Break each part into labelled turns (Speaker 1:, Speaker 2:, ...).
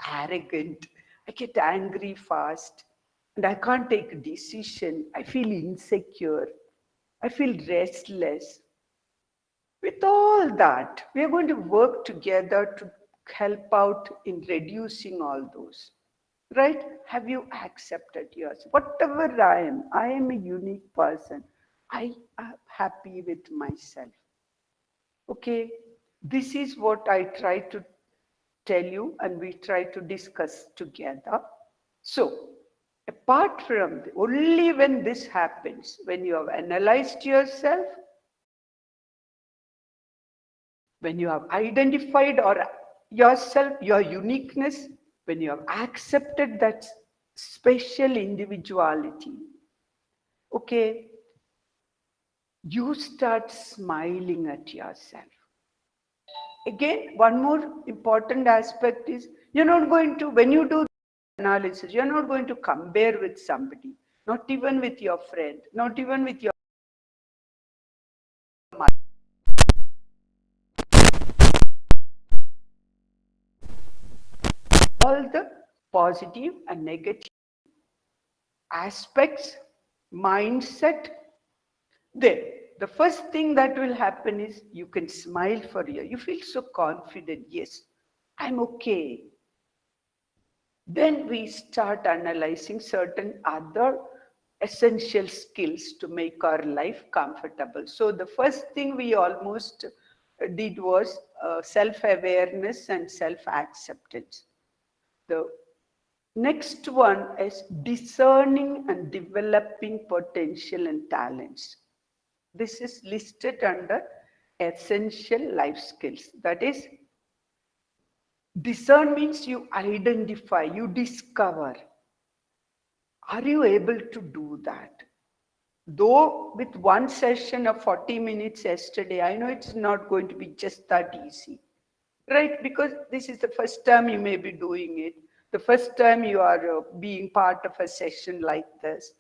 Speaker 1: arrogant. I get angry fast. And I can't take a decision. I feel insecure. I feel restless. With all that, we are going to work together to help out in reducing all those. Right? Have you accepted yours? Whatever I am a unique person. I am happy with myself. Okay? This is what I try to tell you and we try to discuss together. So, apart from only when this happens, when you have analyzed yourself, when you have identified or yourself, your uniqueness, when you have accepted that special individuality, okay, you start smiling at yourself. Again, one more important aspect is you're not going to, when you do analysis, you're not going to compare with somebody, not even with your friend, not even with your mother. All the positive and negative aspects, mindset, there. The first thing that will happen is you can smile for you. You feel so confident. Yes, I'm okay. Then we start analyzing certain other essential skills to make our life comfortable. So the first thing we almost did was self-awareness and self-acceptance. The next one is discerning and developing potential and talents. This is listed under essential life skills. That is, discern means you identify, you discover. Are you able to do that? Though with one session of 40 minutes yesterday, I know it's not going to be just that easy, right? Because this is the first time you may be doing it, the first time you are being part of a session like this,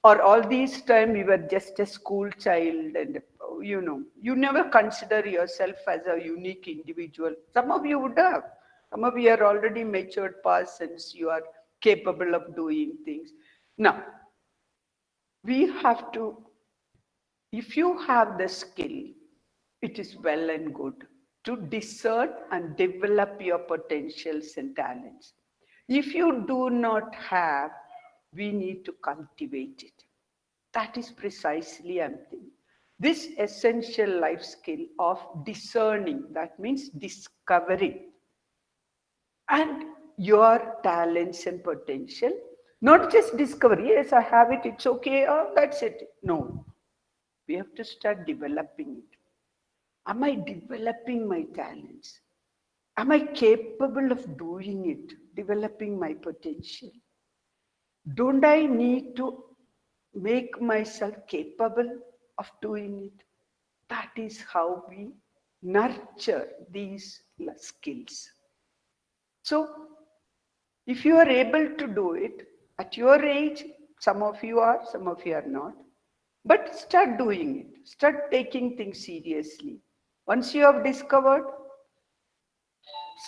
Speaker 1: or all these time you were just a school child and you never consider yourself as a unique individual. Some of you would have. Some of you are already matured persons. You are capable of doing things. Now, we have to, if you have the skill, it is well and good to discern and develop your potentials and talents. If you do not have, we need to cultivate it. That is precisely, I'm thinking. This essential life skill of discerning, that means discovering, and your talents and potential, not just discover, yes, I have it, it's okay, oh, that's it. No, we have to start developing it. Am I developing my talents? Am I capable of doing it, developing my potential? Don't I need to make myself capable of doing it? That is how we nurture these skills. So, if you are able to do it at your age, some of you are, some of you are not, but start doing it. Start taking things seriously. Once you have discovered,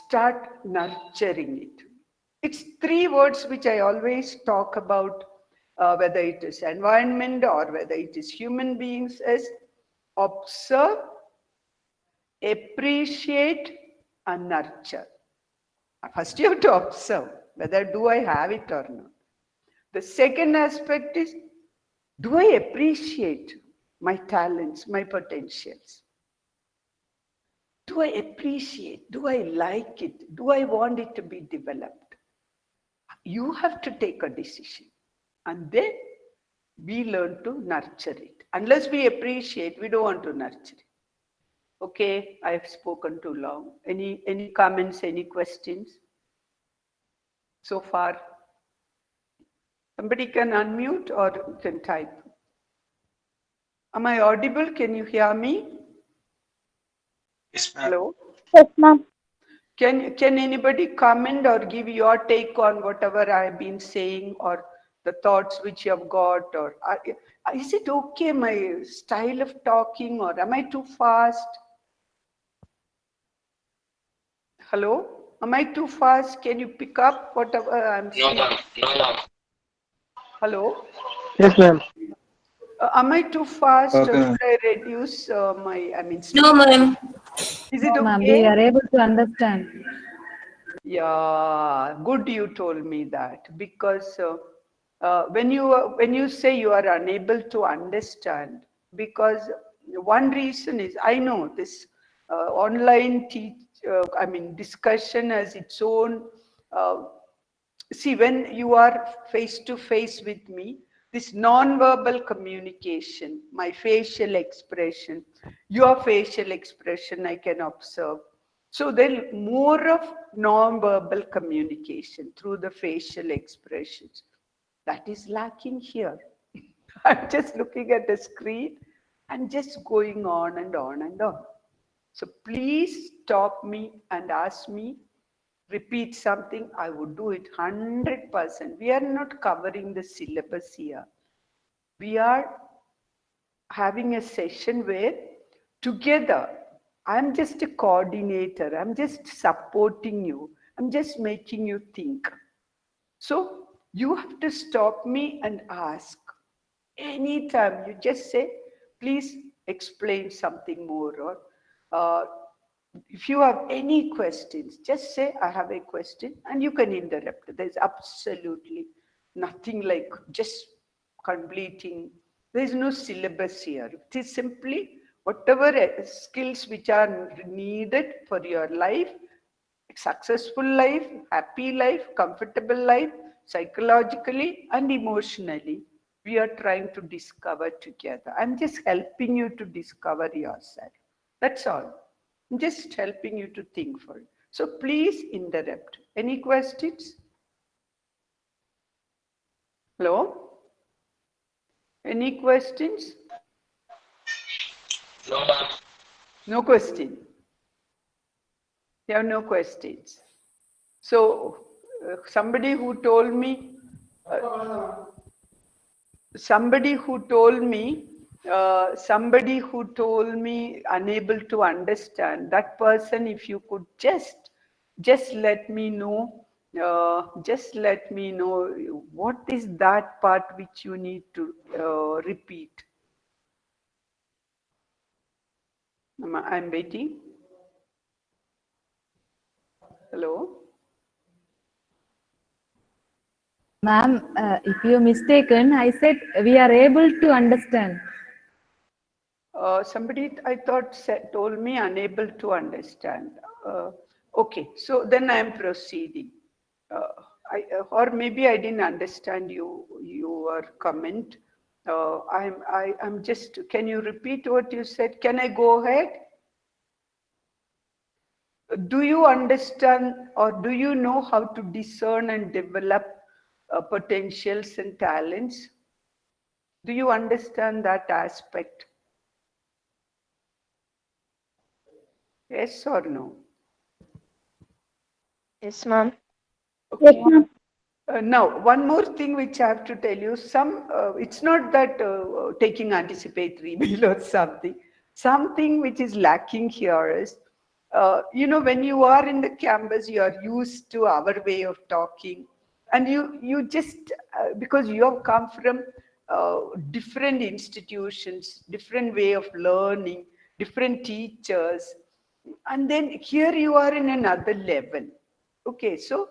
Speaker 1: start nurturing it. It's three words which I always talk about, whether it is environment or whether it is human beings, is observe, appreciate, and nurture. First you have to observe whether do I have it or not. The second aspect is, do I appreciate my talents, my potentials? Do I appreciate? Do I like it? Do I want it to be developed? You have to take a decision. And then we learn to nurture it. Unless we appreciate, we don't want to nurture it. Okay, I have spoken too long. Any comments, any questions so far? Somebody can unmute or you can type. Am I audible? Can you hear me?
Speaker 2: Yes, ma'am.
Speaker 1: Hello?
Speaker 3: Yes, ma'am.
Speaker 1: Can anybody comment or give your take on whatever I have been saying or the thoughts which you have got? Or is it okay, my style of talking, or am I too fast? Hello? Am I too fast? Can you pick up whatever I'm
Speaker 2: No,
Speaker 1: saying?
Speaker 2: ma'am. No, ma'am.
Speaker 1: Hello?
Speaker 3: Yes, ma'am.
Speaker 1: Am I too fast or
Speaker 3: Okay,
Speaker 1: should
Speaker 3: ma'am.
Speaker 1: I reduce
Speaker 4: No,
Speaker 1: speed?
Speaker 4: ma'am.
Speaker 1: Is it
Speaker 5: No, ma'am, we
Speaker 1: okay?
Speaker 5: are able to understand.
Speaker 1: Yeah, good you told me that because when you say you are unable to understand, because one reason is I know this online discussion has its own uh, see, when you are face to face with me, this non-verbal communication, my facial expression, your facial expression, I can observe. So then more of non-verbal communication through the facial expressions. That is lacking here. I'm just looking at the screen and just going on and on and on. So please stop me and ask me, repeat something, I would do it 100%. We are not covering the syllabus here. We are having a session where together, I'm just a coordinator, I'm just supporting you, I'm just making you think. So you have to stop me and ask. Anytime you just say, please explain something more, or uh, if you have any questions, just say, I have a question, and you can interrupt. There's absolutely nothing like just completing. There's no syllabus here. It is simply whatever skills which are needed for your life, successful life, happy life, comfortable life, psychologically and emotionally, we are trying to discover together. I'm just helping you to discover yourself. That's all. I'm just helping you to think for it. So please interrupt. Any questions? Hello? Any questions?
Speaker 2: No, ma'am.
Speaker 1: No question. You have no questions. So somebody who told me somebody who told me unable to understand, that person, if you could just let me know, what is that part which you need to repeat. I'm waiting. Hello.
Speaker 5: Ma'am, if you're mistaken, I said we are able to understand.
Speaker 1: Somebody I thought told me unable to understand. Okay, so then I am proceeding. Uh, or maybe I didn't understand your comment. I'm just. Can you repeat what you said? Can I go ahead? Do you understand or do you know how to discern and develop potentials and talents? Do you understand that aspect? Yes or no?
Speaker 4: Yes, ma'am.
Speaker 1: Okay. Now, one more thing which I have to tell you, it's not that taking anticipatory meal or something. Something which is lacking here is, when you are in the campus, you are used to our way of talking. And you just, because you have come from different institutions, different way of learning, different teachers. And then here you are in another level. Okay, so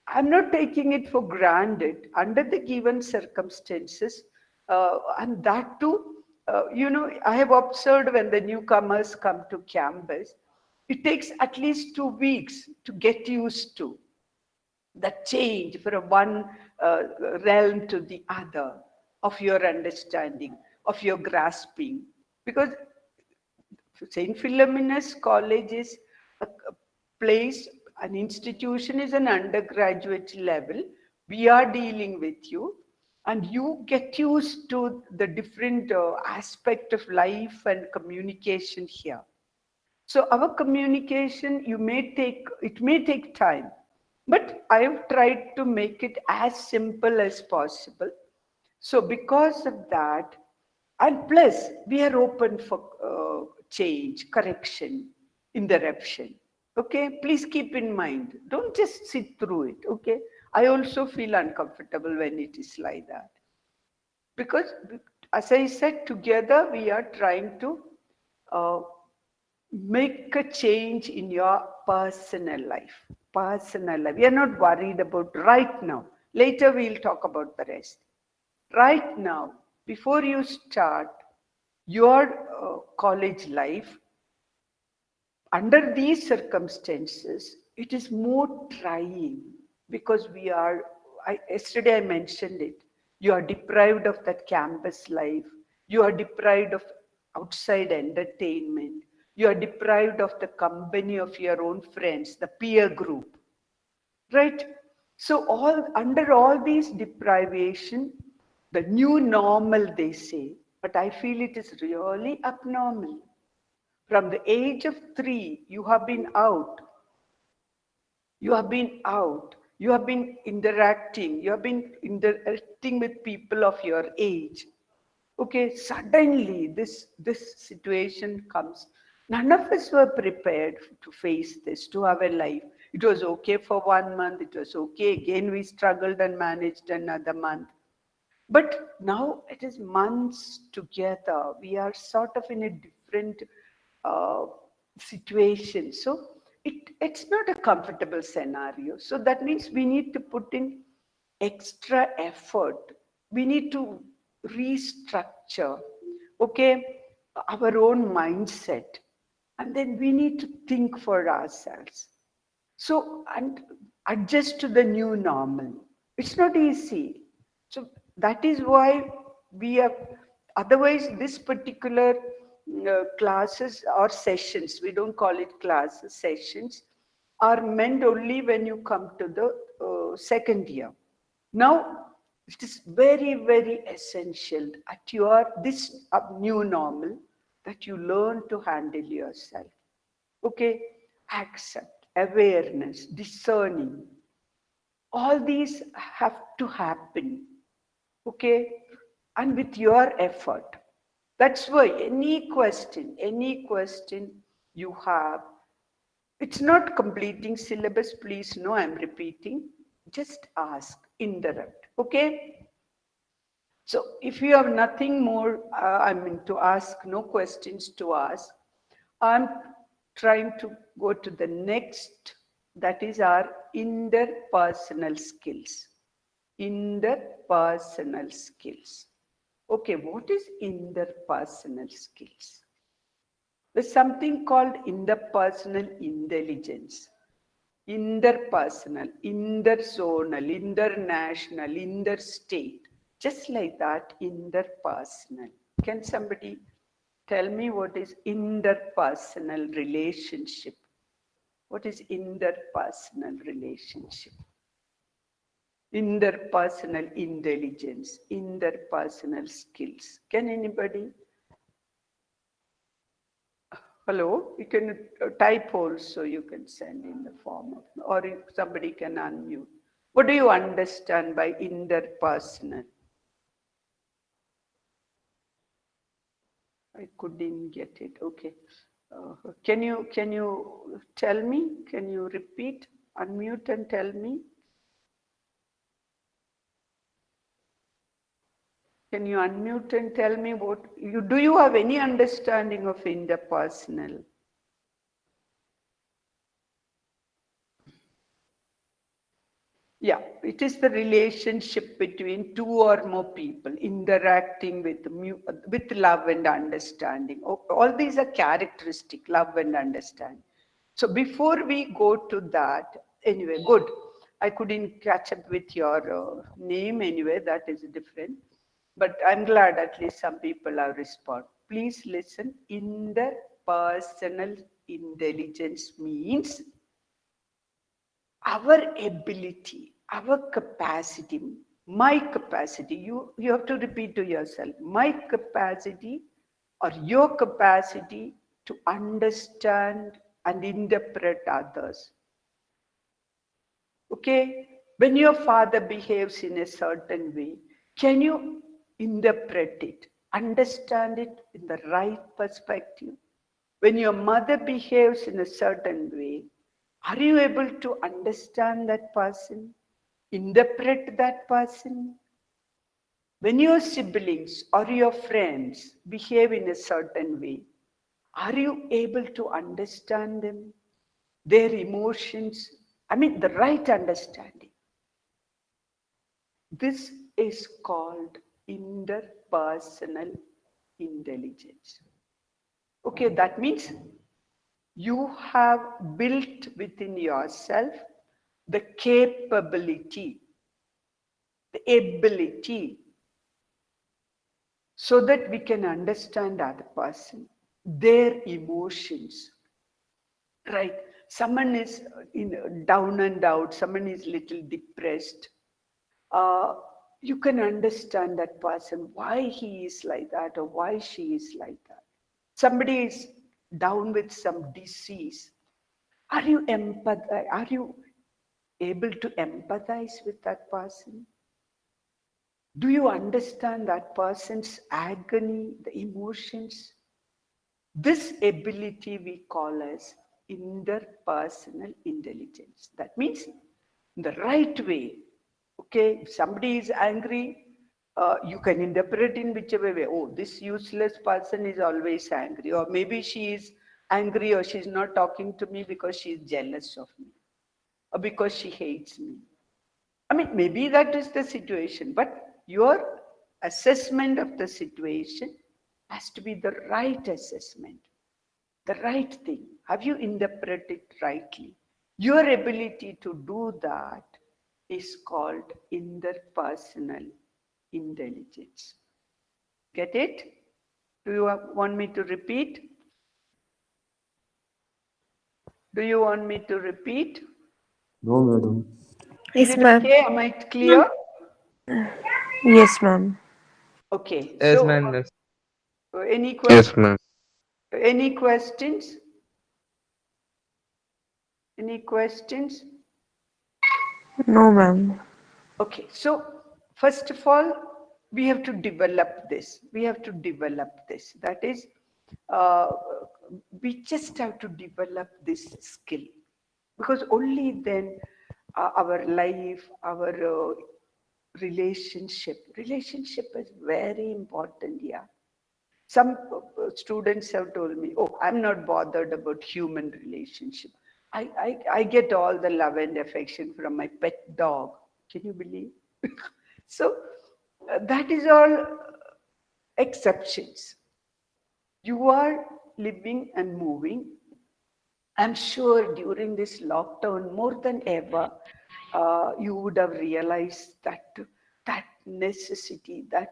Speaker 1: I'm not taking it for granted under the given circumstances, and that too, I have observed when the newcomers come to campus, it takes at least 2 weeks to get used to the change from one realm to the other of your understanding, of your grasping, because St. Philomena's College is a place, an institution is an undergraduate level. We are dealing with you, and you get used to the different aspect of life and communication here. So our communication, it may take time, but I have tried to make it as simple as possible. So because of that, and plus we are open for change, correction, interruption. Okay, please keep in mind. Don't just sit through it. Okay, I also feel uncomfortable when it is like that. Because, as I said, together we are trying to uh, make a change in your personal life. Personal life. We are not worried about right now. Later we'll talk about the rest. Right now, before you start your college life, under these circumstances, it is more trying because yesterday I mentioned it. You are deprived of that campus life. You are deprived of outside entertainment. You are deprived of the company of your own friends, the peer group, right? So under all these deprivation, the new normal they say, but I feel it is really abnormal. From the age of 3, you have been out. You have been out. You have been interacting. You have been interacting with people of your age. Okay, suddenly this situation comes. None of us were prepared to face this, to have a life. It was okay for 1 month. It was okay. Again, we struggled and managed another month. But now it is months together. We are sort of in a different uh, situation. So it's not a comfortable scenario. So that means we need to put in extra effort. We need to restructure, okay, our own mindset. And then we need to think for ourselves. So, and adjust to the new normal. It's not easy. So that is why we have, otherwise this particular classes or sessions, we don't call it classes, sessions, are meant only when you come to the second year. Now, it is very, very essential at your, this new normal, that you learn to handle yourself. Okay, accept, awareness, discerning. All these have to happen. Okay, and with your effort. That's why any question you have, it's not completing syllabus, please. No, I'm repeating. Just ask, interrupt. Okay. So if you have nothing more, to ask, no questions to ask, I'm trying to go to the next, that is our interpersonal skills. Interpersonal skills. Okay, what is interpersonal skills? There's something called interpersonal intelligence. Interpersonal, interzonal, international, interstate. Just like that, interpersonal. Can somebody tell me what is interpersonal relationship? What is interpersonal relationship? Interpersonal intelligence, interpersonal skills. Can anybody? Hello, you can type also, you can send in the form, or if somebody can unmute. What do you understand by interpersonal? I couldn't get it. Okay. Can you tell me? Can you repeat? Unmute and tell me. Can you unmute and tell me what you do? You have any understanding of interpersonal? Yeah, it is the relationship between two or more people interacting with love and understanding. All these are characteristic, love and understanding. So before we go to that, anyway, good. I couldn't catch up with your name anyway, that is different. But I'm glad at least some people have responded. Please listen. Interpersonal intelligence means our ability, our capacity, my capacity, you have to repeat to yourself, my capacity or your capacity to understand and interpret others. Okay? When your father behaves in a certain way, can you interpret it, understand it in the right perspective? When your mother behaves in a certain way, Are you able to understand that person? Interpret that person? When your siblings or your friends behave in a certain way, are you able to understand them, their emotions? I mean, the right understanding. This is called interpersonal intelligence. Okay, that means you have built within yourself the capability, the ability, so that we can understand other person, their emotions, right? Someone is down and out, someone is little depressed. Uh, you can understand that person, why he is like that or why she is like that. Somebody is down with some disease. Are you able to empathize with that person? Do you understand that person's agony, the emotions? This ability we call as interpersonal intelligence. That means the right way. Okay, if somebody is angry, you can interpret in whichever way. Oh, this useless person is always angry, or maybe she is angry, or she's not talking to me because she's jealous of me, or because she hates me. I mean, maybe that is the situation, but your assessment of the situation has to be the right assessment, the right thing. Have you interpreted it rightly? Your ability to do that is called interpersonal intelligence. Get it? Do you want me to repeat? Do you want me to repeat?
Speaker 3: No, madam.
Speaker 1: Is
Speaker 4: Yes,
Speaker 1: it
Speaker 4: ma'am.
Speaker 1: okay? Am I clear?
Speaker 4: Yes, ma'am.
Speaker 1: Okay.
Speaker 6: Yes,
Speaker 1: So,
Speaker 6: ma'am. Yes.
Speaker 1: any
Speaker 6: Yes,
Speaker 1: questions?
Speaker 6: ma'am.
Speaker 1: Any questions? Any questions?
Speaker 4: No, ma'am.
Speaker 1: Okay, so first of all, we have to develop this. We have to develop this. That is, uh, we just have to develop this skill, because only then our life, our relationship is very important. Yeah. Some students have told me, oh, I'm not bothered about human relationship. I get all the love and affection from my pet dog. Can you believe? So that is all exceptions. You are living and moving. I'm sure during this lockdown, more than ever, you would have realized that necessity, that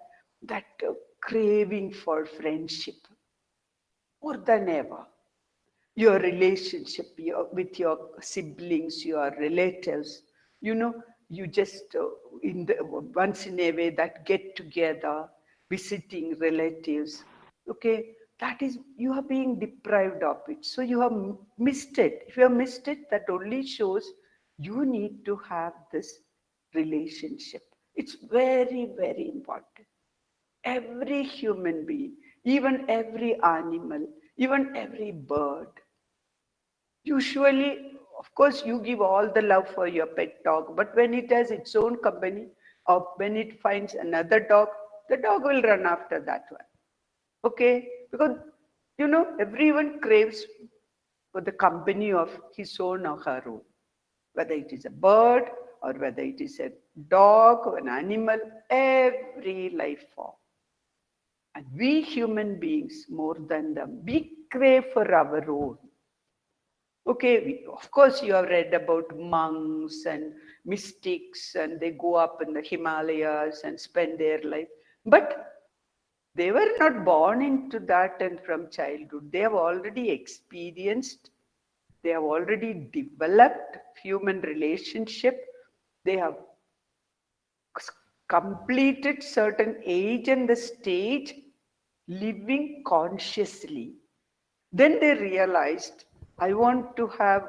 Speaker 1: craving for friendship, more than ever. Your relationship with your siblings, your relatives, you just once in a way that get together, visiting relatives. Okay, that is, you are being deprived of it. So you have missed it. If you have missed it, that only shows you need to have this relationship. It's very, very important. Every human being, even every animal, even every bird. Usually, of course, you give all the love for your pet dog, but when it has its own company, or when it finds another dog, the dog will run after that one. Okay? Because, everyone craves for the company of his own or her own, whether it is a bird or whether it is a dog or an animal, every life form. And we human beings, more than them, we crave for our own. Okay, of course, you have read about monks and mystics, and they go up in the Himalayas and spend their life. But they were not born into that and from childhood. They have already experienced, they have already developed human relationship. They have completed certain age and the stage living consciously. Then they realized, I want to have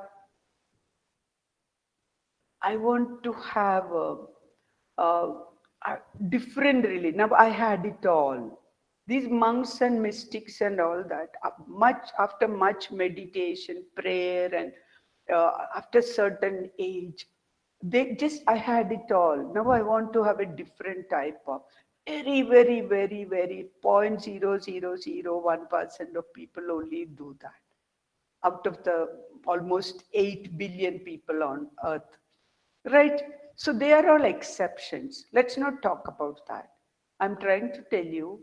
Speaker 1: a, a different religion. Now I had it all. These monks and mystics and all that, much after much meditation, prayer, and after certain age, I had it all. Now I want to have a different type of, very 0.0001% of people only do that out of the almost 8 billion people on earth, right? So they are all exceptions. Let's not talk about that. I'm trying to tell you,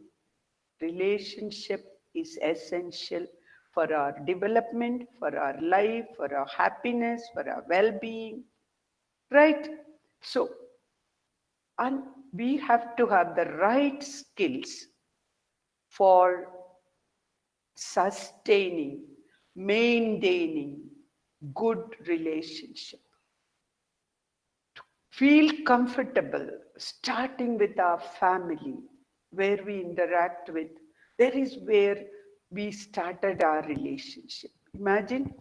Speaker 1: relationship is essential for our development, for our life, for our happiness, for our well-being, right? So, and we have to have the right skills for sustaining, maintaining good relationship. Feel comfortable starting with our family, where we interact with. There is where we started our relationship. Imagine,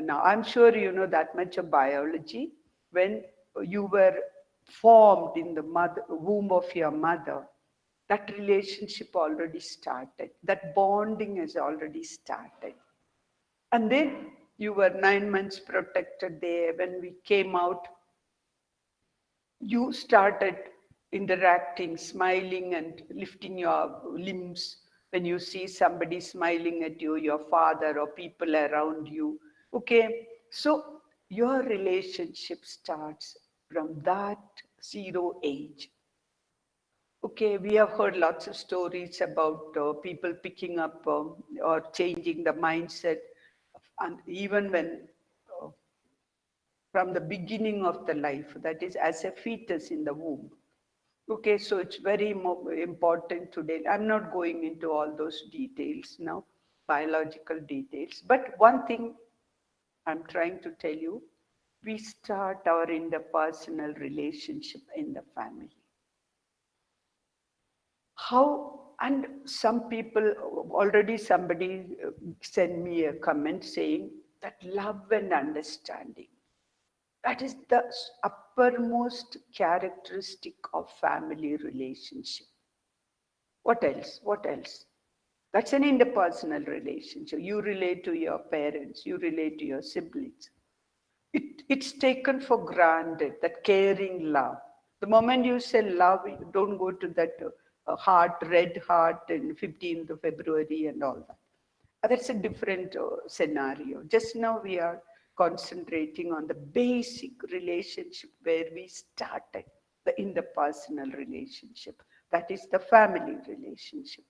Speaker 1: now I'm sure you know that much of biology. When you were formed in the womb of your mother, that relationship already started. That bonding has already started. And then you were 9 months protected there. When we came out, you started interacting, smiling and lifting your limbs when you see somebody smiling at you, your father or people around you. Okay, so your relationship starts from that 0 age. Okay, we have heard lots of stories about people picking up or changing the mindset, and even when uh, from the beginning of the life, that is as a fetus in the womb. Okay, so it's very important today. I'm not going into all those details now, biological details. But one thing I'm trying to tell you, we start our interpersonal relationship in the family. How, and some people, already somebody sent me a comment saying that love and understanding, that is the uppermost characteristic of family relationship. What else? What else? That's an interpersonal relationship. You relate to your parents, you relate to your siblings. It's taken for granted, that caring love. The moment you say love, you don't go to that heart, red heart, and 15th of February and all that. That's a different scenario. Just now we are concentrating on the basic relationship where we started, the interpersonal relationship. That is the family relationship.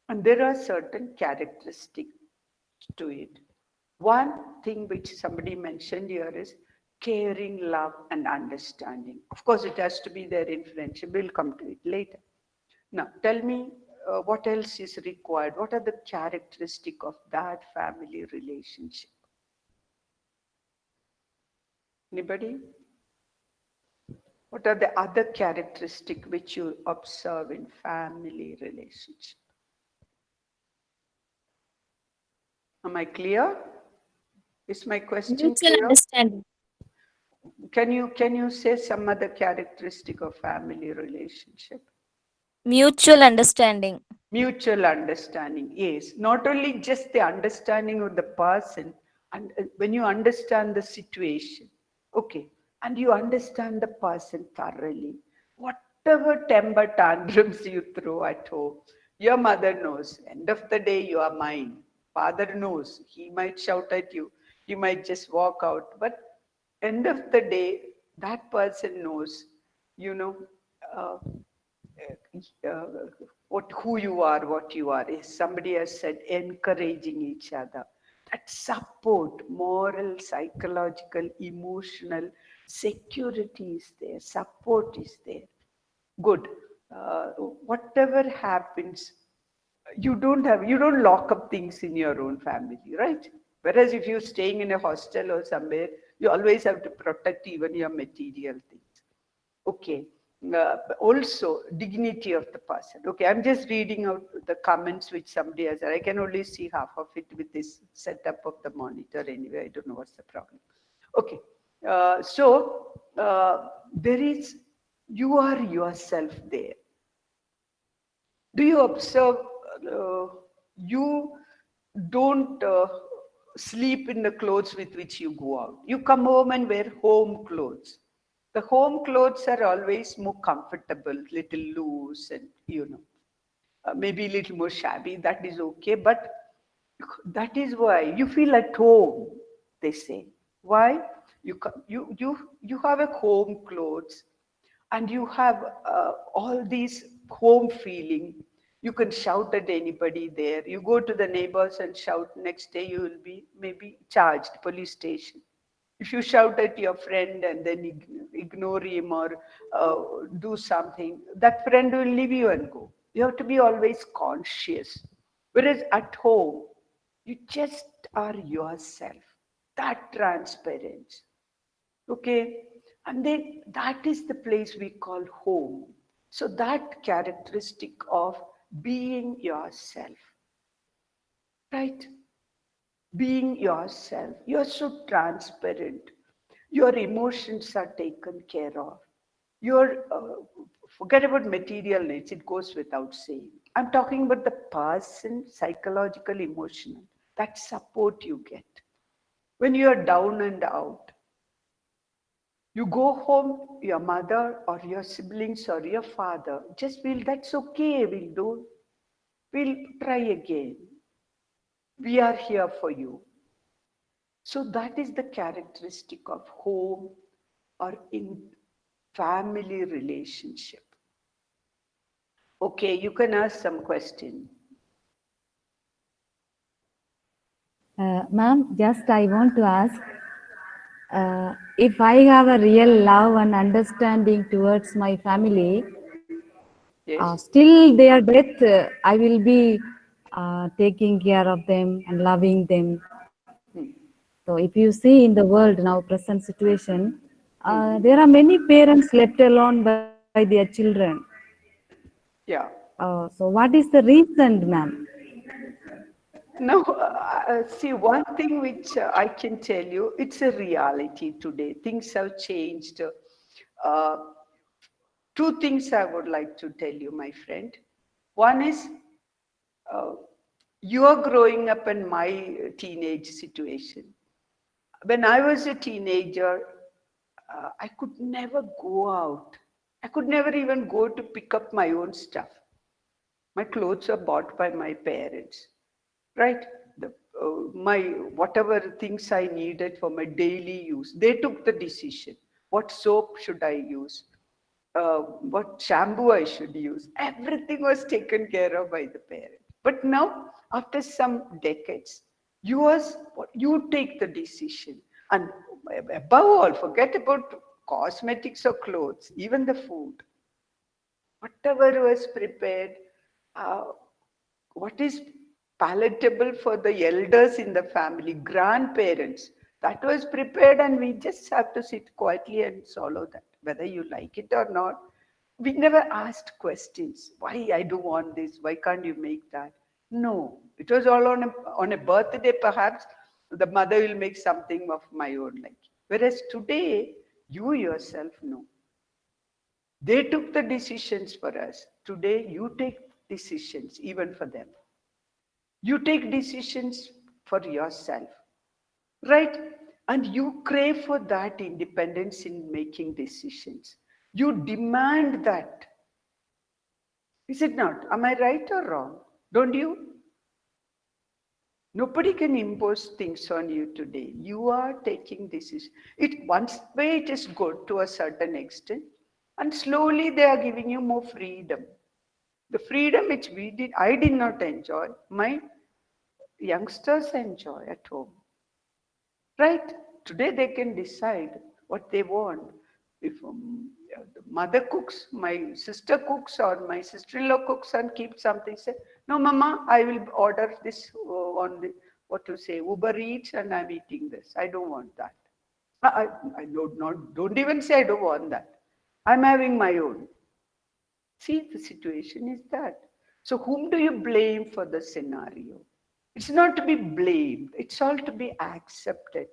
Speaker 1: And there are certain characteristics to it. One thing which somebody mentioned here is caring, love, and understanding. Of course, it has to be there in friendship. We'll come to it later. Now, tell me what else is required? What are the characteristics of that family relationship? Anybody? What are the other characteristics which you observe in family relationship? Am I clear? Is my question
Speaker 6: Mutual
Speaker 1: clear?
Speaker 6: understanding.
Speaker 1: Can you say some other characteristic of family relationship?
Speaker 6: Mutual understanding.
Speaker 1: Mutual understanding, yes. Not only just the understanding of the person, and when you understand the situation, okay, and you understand the person thoroughly, whatever temper tantrums you throw at home, your mother knows. End of the day, you are mine. Father knows. He might shout at you. You might just walk out. But end of the day, that person knows, you know, uh, uh, who you are, what you are. Is somebody has said, encouraging each other. That support, moral, psychological, emotional security is there. Support is there. Good. Whatever happens, you don't lock up things in your own family, right? Whereas if you're staying in a hostel or somewhere, you always have to protect even your material things. Okay. Also, dignity of the person. Okay, I'm just reading out the comments which somebody has. I can only see half of it with this setup of the monitor anyway. I don't know what's the problem. Okay, there is, you are yourself there. Do you observe, you don't sleep in the clothes with which you go out. You come home and wear home clothes. The home clothes are always more comfortable, little loose, and maybe a little more shabby. That is okay, but that is why you feel at home. They say why you have a home clothes, and you have all these home feeling. You can shout at anybody there. You go to the neighbors and shout, next day you will be maybe charged, police station. If you shout at your friend and then ignore him or do something, that friend will leave you and go. You have to be always conscious. Whereas at home, you just are yourself, that transparent. Okay, and then that is the place we call home. So that characteristic of being yourself, right? Being yourself, you're so transparent. Your emotions are taken care of. Your forget about material needs, it goes without saying. I'm talking about the person, psychological, emotional, that support you get when you are down and out. You go home, your mother or your siblings or your father just feel that's okay, we'll try again. We are here for you. So that is the characteristic of home or in family relationship. Okay, you can ask some question.
Speaker 5: Ma'am, just I want to ask, if I have a real love and understanding towards my family,
Speaker 1: Yes.
Speaker 5: still their death, I will be taking care of them and loving them. So if you see in the world now, present situation, there are many parents left alone by their children.
Speaker 1: Yeah.
Speaker 5: So what is the reason, ma'am?
Speaker 1: Now, see, one thing which I can tell you, it's a reality today. Things have changed. Uh, Two things I would like to tell you, my friend. One is uh, you are growing up in my teenage situation. When I was a teenager, I could never go out. I could never even go to pick up my own stuff. My clothes are bought by my parents, right? My whatever things I needed for my daily use, they took the decision. What soap should I use? What shampoo I should use? Everything was taken care of by the parents. But now, after some decades, you take the decision, and above all, forget about cosmetics or clothes, even the food. Whatever was prepared, uh, what is palatable for the elders in the family, grandparents, that was prepared, and we just have to sit quietly and swallow that, whether you like it or not. We never asked questions. Why I do want this? Why can't you make that? No, it was all on a birthday, perhaps. The mother will make something of my own like. Whereas today, you yourself know. They took the decisions for us. Today, you take decisions even for them. You take decisions for yourself, right? And you crave for that independence in making decisions. You demand that. Is it not? Am I right or wrong? Don't you? Nobody can impose things on you today. You are taking decisions. It once way it is good to a certain extent, and slowly they are giving you more freedom. The freedom which I did not enjoy, my youngsters enjoy at home. Right? Today they can decide what they want. If the mother cooks, my sister cooks, or my sister-in-law cooks and keeps something, say, no, Mama, I will order this on the, what to say, Uber Eats, and I'm eating this. I don't want that. I don't even say I don't want that. I'm having my own. See, the situation is that. So, whom do you blame for the scenario? It's not to be blamed, it's all to be accepted.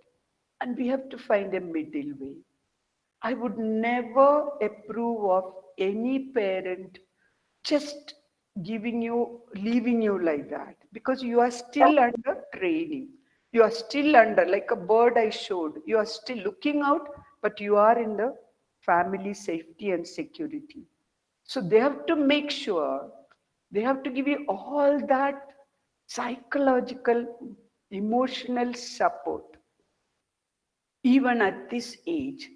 Speaker 1: And we have to find a middle way. I would never approve of any parent just leaving you like that, because you are still under training. You are still under, like a bird I showed. You are still looking out, but you are in the family safety and security. So they have to make sure, they have to give you all that psychological, emotional support, even at this age,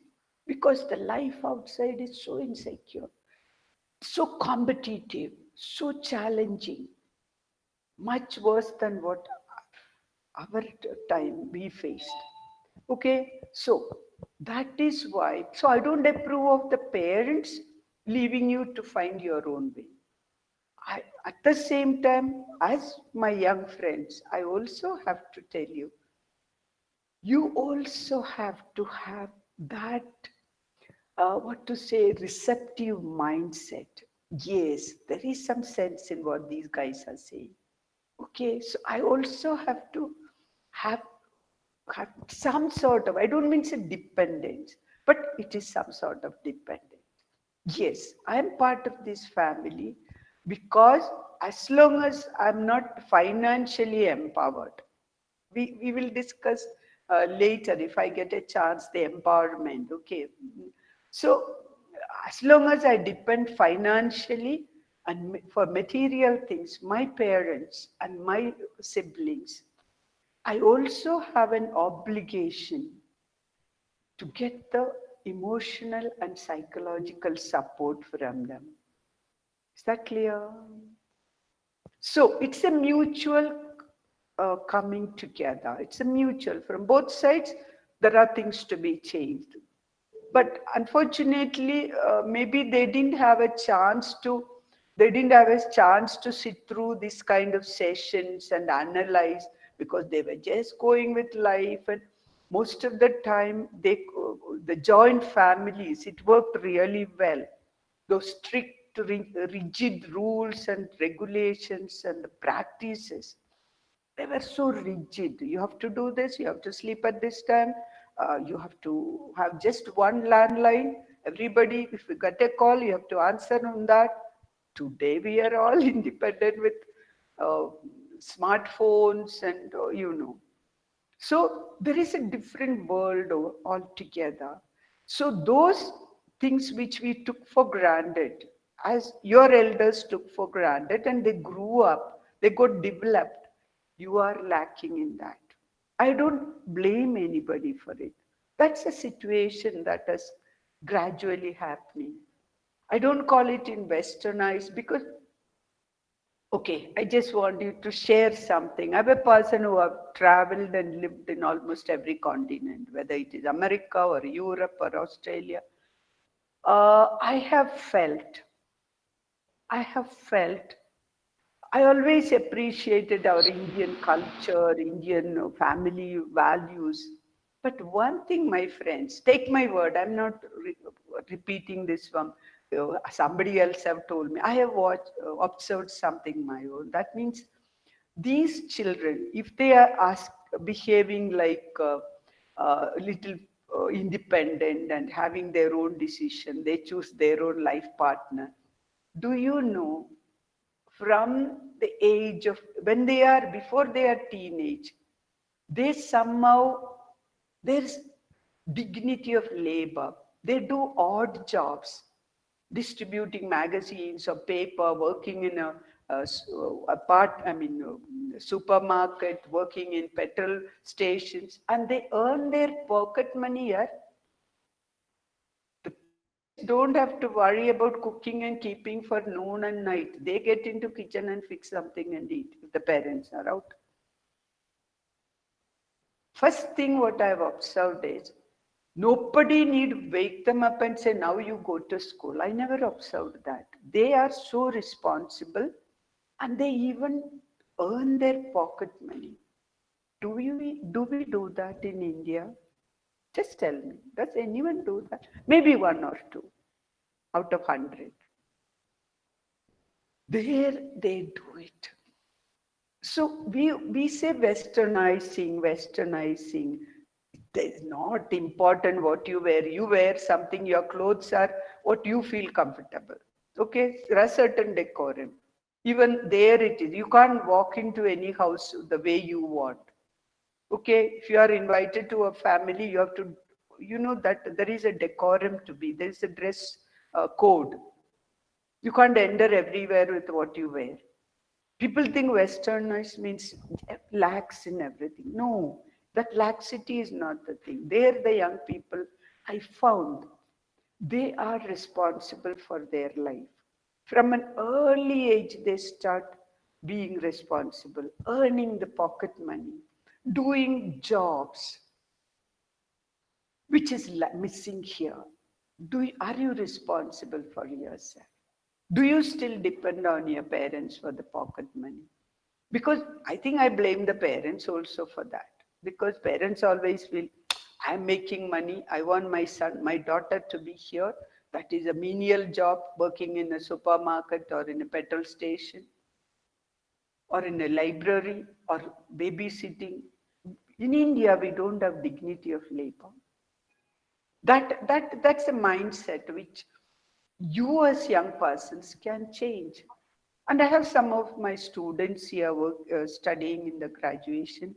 Speaker 1: because the life outside is so insecure, so competitive, so challenging, much worse than what our time we faced. Okay, so that is why. So I don't approve of the parents leaving you to find your own way. At the same time, as my young friends, I also have to tell you, you also have to have that, what to say, receptive mindset. Yes, there is some sense in what these guys are saying. Okay, so I also have to have some sort of, I don't mean say dependence, but it is some sort of dependence. Yes, I am part of this family because as long as I'm not financially empowered, we will discuss later if I get a chance the empowerment. Okay. So as long as I depend financially and for material things, my parents and my siblings, I also have an obligation to get the emotional and psychological support from them. Is that clear? So it's a mutual coming together. It's a mutual. From both sides, there are things to be changed. But unfortunately, maybe they didn't have a chance to sit through this kind of sessions and analyze, because they were just going with life. And most of the time, the joint families, it worked really well. Those strict, rigid rules and regulations and the practices, they were so rigid. You have to do this, you have to sleep at this time, you have to have just one landline. Everybody, if you get a call, you have to answer on that. Today, we are all independent with uh, smartphones and, So there is a different world altogether. So those things which we took for granted, as your elders took for granted, and they grew up, they got developed, you are lacking in that. I don't blame anybody for it. That's a situation that is gradually happening. I don't call it in westernized because, okay, I just want you to share something. I'm a person who have traveled and lived in almost every continent, whether it is America or Europe or Australia. I have felt, I have felt I always appreciated our Indian culture, Indian family values. But one thing, my friends, take my word, I'm not repeating this from somebody else have told me. I have observed something my own. That means these children, if they are behaving like little independent and having their own decision, they choose their own life partner. Do you know, from the age of when they are before they are teenage, they somehow, there's dignity of labor. They do odd jobs, distributing magazines or paper, working in supermarket, working in petrol stations, and they earn their pocket money here. The parents don't have to worry about cooking and keeping for noon and night. They get into kitchen and fix something and eat if the parents are out. First thing what I've observed is nobody need wake them up and say, now you go to school. I never observed that. They are so responsible and they even earn their pocket money. Do we do that in India? Just tell me. Does anyone do that? Maybe one or two out of 100. There they do it. So we say westernizing. It's not important what you wear. You wear something, your clothes are what you feel comfortable. Okay, there are certain decorum. Even there it is. You can't walk into any house the way you want. Okay, if you are invited to a family, you have to, you know that there is a decorum to be. There is a dress code. You can't enter everywhere with what you wear. People think westernized means lax in everything. No, that laxity is not the thing. They're the young people I found. They are responsible for their life. From an early age, they start being responsible, earning the pocket money, doing jobs, which is missing here. Are you responsible for yourself? Do you still depend on your parents for the pocket money? Because I think I blame the parents also for that. Because parents always feel, I'm making money. I want my son, my daughter to be here. That is a menial job, working in a supermarket or in a petrol station or in a library or babysitting. In India, we don't have dignity of labor. That's a mindset which you as young persons can change. And I have some of my students here studying in the graduation.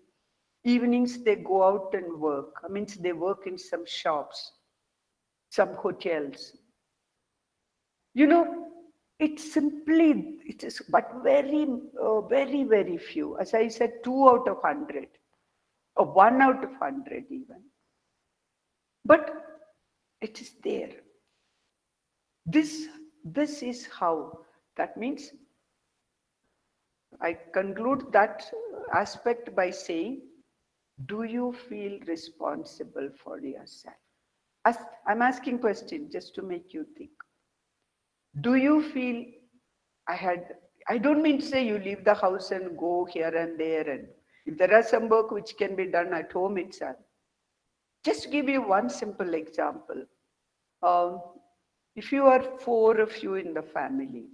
Speaker 1: Evenings they go out and work. I mean, they work in some shops, some hotels. You know, it is but very few. As I said, 2 out of 100, or 1 out of 100 even. But it is there. This is how. That means I conclude that aspect by saying, do you feel responsible for yourself? I'm asking questions just to make you think. Do you feel I don't mean to say you leave the house and go here and there, and if there are some work which can be done at home itself. Just give you one simple example. Um, if you are 4 of you in the family,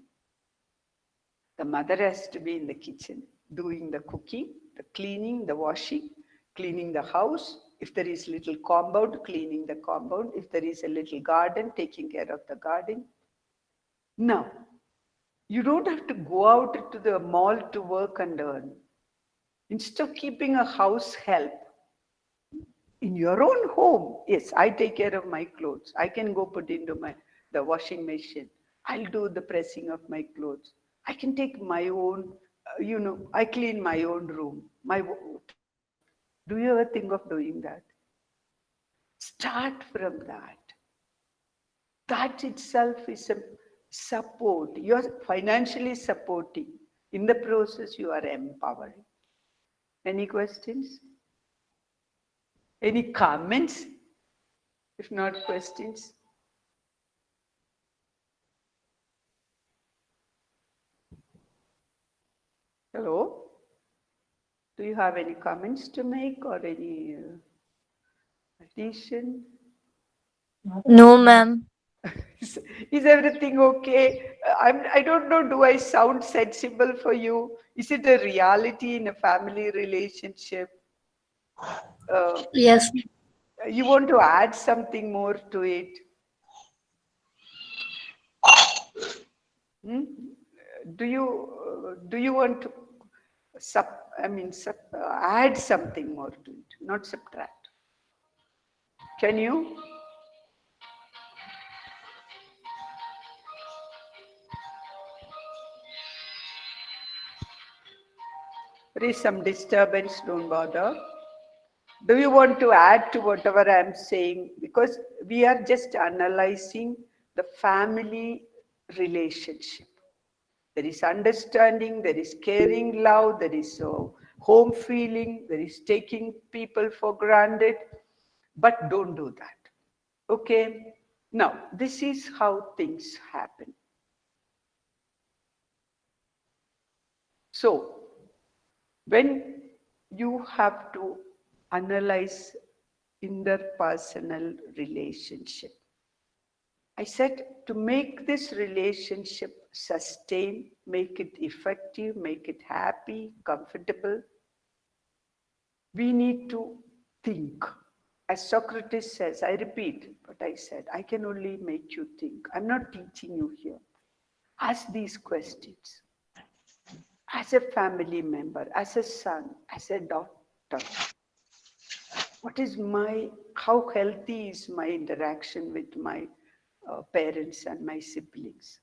Speaker 1: the mother has to be in the kitchen doing the cooking, the cleaning, the washing, cleaning the house. If there is little compound, cleaning the compound. If there is a little garden, taking care of the garden. Now, you don't have to go out to the mall to work and earn. Instead of keeping a house help in your own home, yes, I take care of my clothes. I can go put into the washing machine. I'll do the pressing of my clothes. I can take my own, I clean my own room, my toilet. Do you ever think of doing that? Start from that. That itself is a support. You're financially supporting. In the process, you are empowering. Any questions? Any comments? If not questions. Hello? Do you have any comments to make or any addition?
Speaker 6: No, ma'am.
Speaker 1: Is everything okay? I don't know, do I sound sensible for you? Is it a reality in a family relationship?
Speaker 7: Yes.
Speaker 1: You want to add something more to it? Hmm? Do you want to add something more to it, not subtract? Can you? There is some disturbance, don't bother. Do you want to add to whatever I'm saying? Because we are just analyzing the family relationship. There is understanding, there is caring love, there is home feeling, there is taking people for granted, but don't do that. Okay? Now, this is how things happen. So, when you have to analyze interpersonal relationship, I said to make this relationship sustain, make it effective, make it happy, comfortable, we need to think. As Socrates says, I repeat what I said, I can only make you think. I'm not teaching you here. Ask these questions. As a family member, as a son, as a daughter, how healthy is my interaction with my parents and my siblings?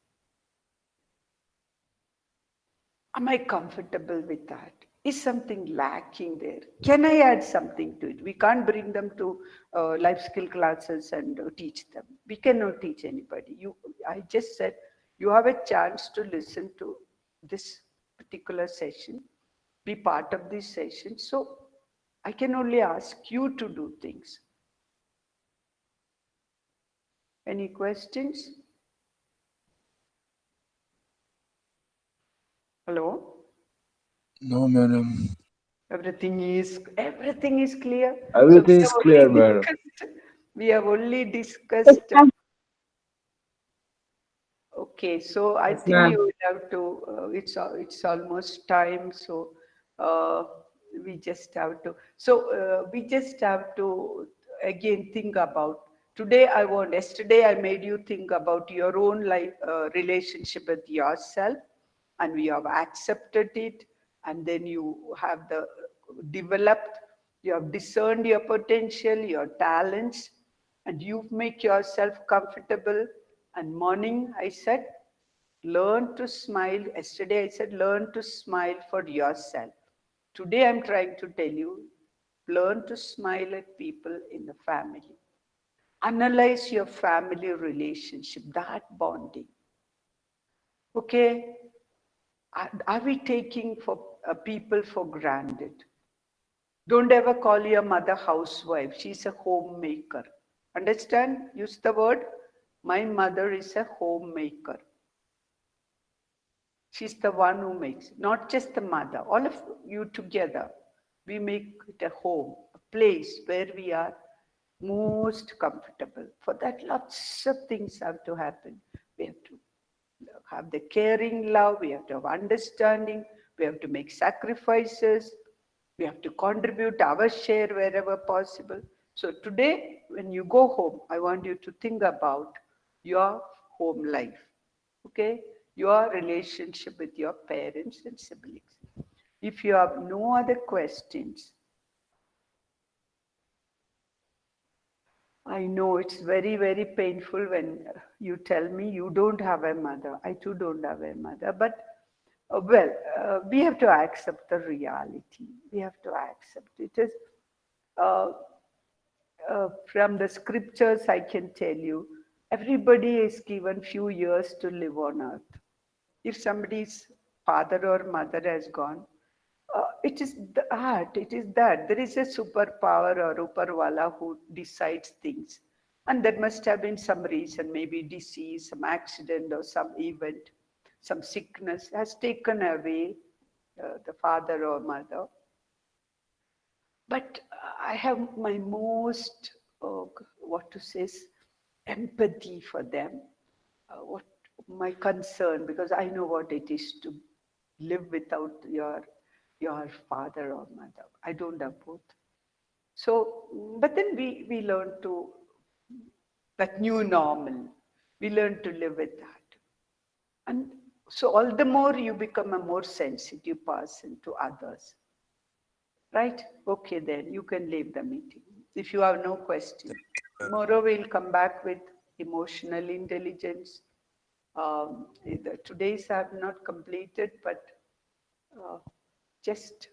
Speaker 1: Am I comfortable with that? Is something lacking there? Can I add something to it? We can't bring them to life skill classes and teach them. We cannot teach anybody. I just said you have a chance to listen to this particular session, be part of this session. So I can only ask you to do things. Any questions? Hello?
Speaker 3: No, madam.
Speaker 1: Everything is clear. So
Speaker 3: Everything is clear, madam.
Speaker 1: we have only discussed. Okay, so I
Speaker 7: Yes,
Speaker 1: think
Speaker 7: ma'am.
Speaker 1: you will have to. It's almost time, so uh, we just have to. So we just have to again think about. Yesterday I made you think about your own life relationship with yourself, and we have accepted it, and then you have developed, you have discerned your potential, your talents, and you make yourself comfortable. And morning I said, learn to smile. Yesterday I said, learn to smile for yourself. Today I'm trying to tell you, learn to smile at people in the family. Analyze your family relationship, that bonding. Okay, are we taking people for granted? Don't ever call your mother housewife. She's a homemaker. Understand? Use the word. My mother is a homemaker. She's the one who makes, not just the mother, all of you together. We make it a home, a place where we are most comfortable. For that, lots of things have to happen. We have to have the caring love, we have to have understanding, we have to make sacrifices, we have to contribute our share wherever possible. So today, when you go home, I want you to think about your home life, okay? Your relationship with your parents and siblings. If you have no other questions, I know it's very, very painful when you tell me you don't have a mother. I too don't have a mother. But, we have to accept the reality. We have to accept it. Is uh, from the scriptures, I can tell you, everybody is given few years to live on earth. If somebody's father or mother has gone, it is the art, it is that. There is a superpower or Uparwala who decides things. And there must have been some reason, maybe disease, some accident or some event, some sickness has taken away the father or mother. But I have my most, what to say, empathy for them. What my concern, because I know what it is to live without your father or mother. I don't have both. So, but then we learn to, that new normal, we learn to live with that. And so all the more you become a more sensitive person to others. Right? Okay, then you can leave the meeting. If you have no question. Tomorrow we'll come back with emotional intelligence. Today's have not completed, but just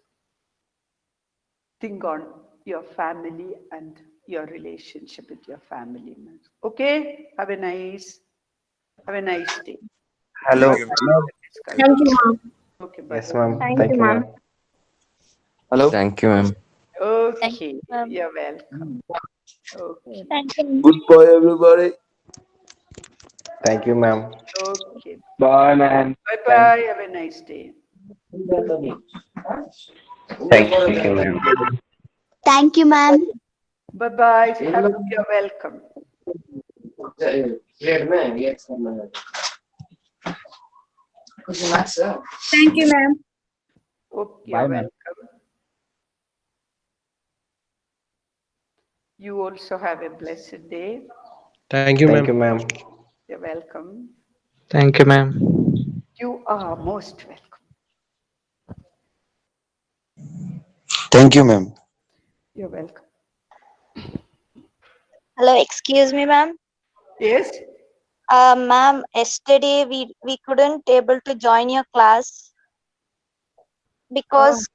Speaker 1: think on your family and your relationship with your family members. Okay? Have a nice day.
Speaker 8: Hello.
Speaker 2: Thank you.
Speaker 7: Thank you, ma'am.
Speaker 1: Okay, bye.
Speaker 8: Yes, ma'am.
Speaker 7: Thank
Speaker 8: Thank
Speaker 7: you,
Speaker 8: you,
Speaker 7: ma'am.
Speaker 8: ma'am. Hello.
Speaker 3: Thank you, ma'am.
Speaker 1: Okay,
Speaker 6: ma'am.
Speaker 1: you're welcome. Okay,
Speaker 7: Thank you.
Speaker 3: Goodbye, everybody.
Speaker 8: Thank you, ma'am.
Speaker 1: okay.
Speaker 8: Bye, man.
Speaker 1: Bye-bye. Have a nice day.
Speaker 8: Thank you, ma'am.
Speaker 7: Thank you, ma'am.
Speaker 1: Bye-bye. You're welcome.
Speaker 7: Thank you, ma'am.
Speaker 1: Okay, you're welcome. You also have a blessed day.
Speaker 9: Thank you,
Speaker 8: Thank you,
Speaker 9: ma'am.
Speaker 8: ma'am.
Speaker 1: You're welcome.
Speaker 9: Thank you, ma'am.
Speaker 1: You are most welcome.
Speaker 3: Thank you, ma'am.
Speaker 1: You're welcome.
Speaker 6: Hello, excuse me, ma'am.
Speaker 1: Yes?
Speaker 6: Ma'am, yesterday we couldn't able to join your class
Speaker 1: Oh,
Speaker 6: because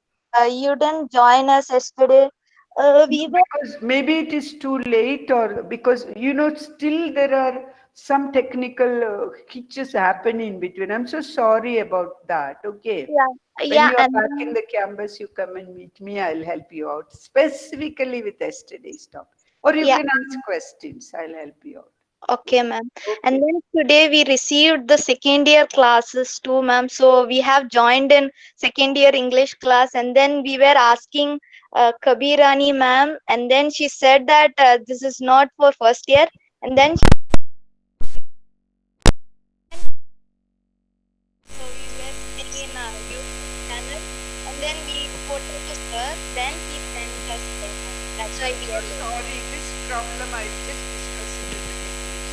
Speaker 6: you didn't join us yesterday. We were
Speaker 1: because maybe it is too late, or because, still there are some technical hitches happen in between. I'm so sorry about that. Okay.
Speaker 6: yeah
Speaker 1: When
Speaker 6: yeah
Speaker 1: you are
Speaker 6: and
Speaker 1: back in the campus, you come and meet me. I'll help you out, specifically with yesterday's topic. Or you
Speaker 6: yeah.
Speaker 1: can ask questions. I'll help you out.
Speaker 6: Okay, ma'am. And
Speaker 1: Okay.
Speaker 6: then today we received the second year classes too, ma'am. So we have joined in second year English class, and then we were asking Kabirani ma'am, and then she said that this is not for first year, and then so we were sitting in a YouTube channel, and then we quoted to sir, then he sent us there, ma'am. That's why we
Speaker 1: So
Speaker 6: are late.
Speaker 1: sorry. This problem I just discussed it with the technician.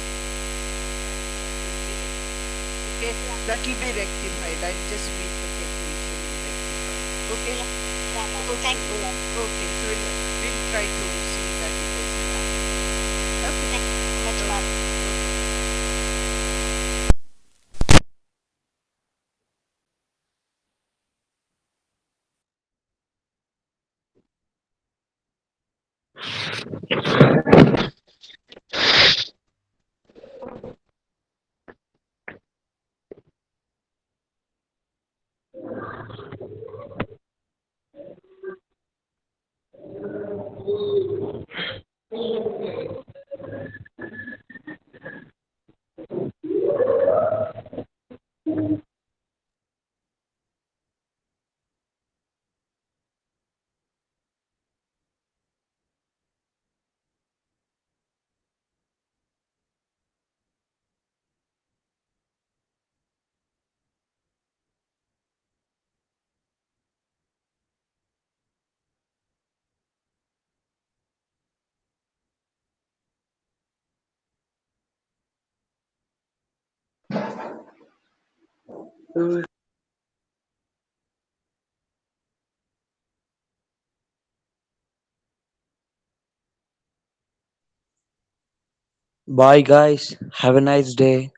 Speaker 1: Okay. That will be rectified. I'll just meet the technician and rectify. Okay.
Speaker 6: Yeah, ma'am. Thank you, ma'am.
Speaker 1: Okay. So we'll try to see that it doesn't happen. Okay.
Speaker 6: Thank you so much, ma'am.
Speaker 10: Bye, guys. Have a nice day.